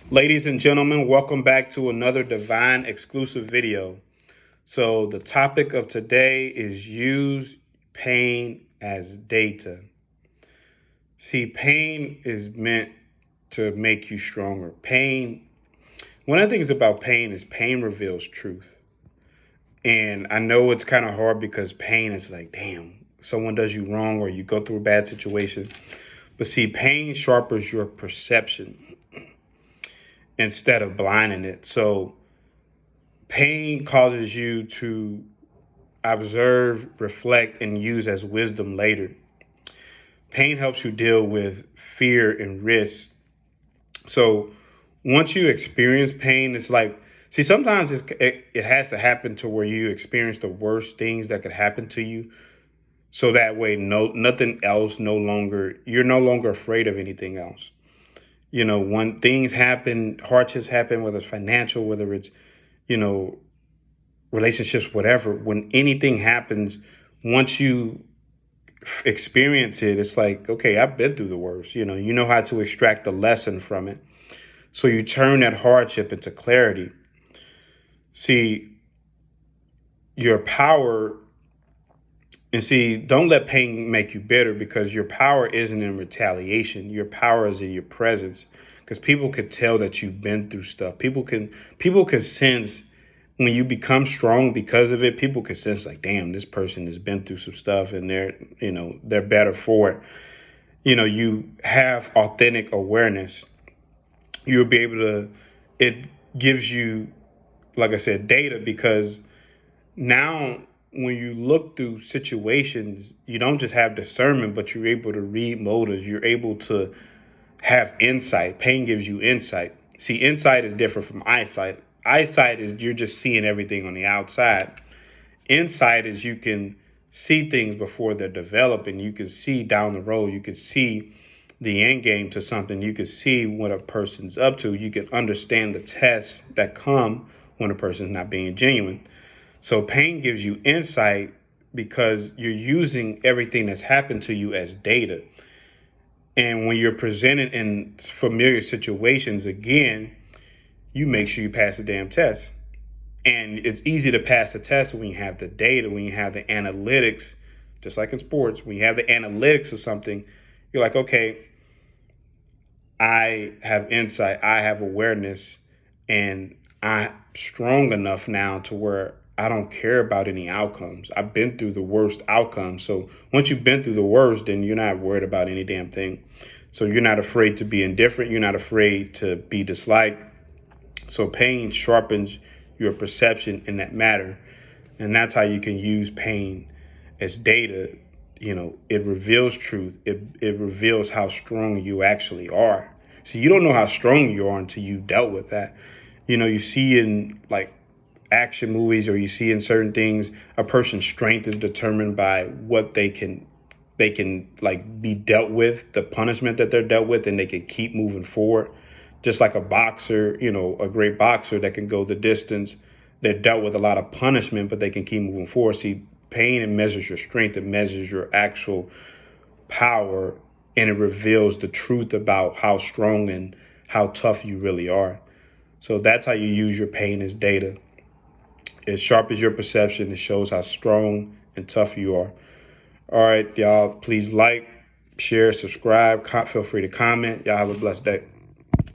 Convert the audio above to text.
Ladies and gentlemen, welcome back to another Divine exclusive video. So the topic of today is use pain as data. See, pain is meant to make you stronger. One of the things about pain is pain reveals truth. And I know it's kind of hard because pain is like, damn, someone does you wrong or you go through a bad situation. But see, pain sharpens your perception instead of blinding it. So pain causes you to observe, reflect, and use as wisdom later. Pain helps you deal with fear and risk. So once you experience pain, it's like, see, sometimes it has to happen to where you experience the worst things that could happen to you. So that way, nothing else, you're no longer afraid of anything else. You know, when things happen, hardships happen, whether it's financial, whether it's, you know, relationships, whatever, when anything happens, once you experience it, it's like, okay, I've been through the worst. You know how to extract the lesson from it. So you turn that hardship into clarity. See, your power, and see, don't let pain make you bitter because your power isn't in retaliation. Your power is in your presence. Because people could tell that you've been through stuff. People can sense when you become strong because of it. People can sense like, damn, this person has been through some stuff and they're better for it. You have authentic awareness. You'll be able to, it gives you, like I said, data, because now when you look through situations, you don't just have discernment, but you're able to read motives. You're able to have insight. Pain gives you insight. See, insight is different from eyesight. Eyesight is you're just seeing everything on the outside. Insight is you can see things before they're developing. You can see down the road. You can see the end game to something. You can see what a person's up to. You can understand the tests that come when a person's not being genuine. So pain gives you insight because you're using everything that's happened to you as data. And when you're presented in familiar situations again, you make sure you pass the damn test. And it's easy to pass the test when you have the data, when you have the analytics, just like in sports. When you have the analytics of something, you're like, okay, I have insight, I have awareness, and I'm strong enough now to where I don't care about any outcomes. I've been through the worst outcomes. So once you've been through the worst, then you're not worried about any damn thing. So you're not afraid to be indifferent. You're not afraid to be disliked. So pain sharpens your perception in that matter. And that's how you can use pain as data. It reveals truth. It reveals how strong you actually are. So you don't know how strong you are until you dealt with that. You see in like action movies, or you see in certain things, a person's strength is determined by what they can like be dealt with, the punishment that they're dealt with, and they can keep moving forward. Just like a boxer, a great boxer that can go the distance, they're dealt with a lot of punishment, but they can keep moving forward. See, pain, it measures your strength, it measures your actual power, and it reveals the truth about how strong and how tough you really are. So that's how you use your pain as data. It sharpens your perception. It shows how strong and tough you are. All right, y'all, please like, share, subscribe. Feel free to comment. Y'all have a blessed day.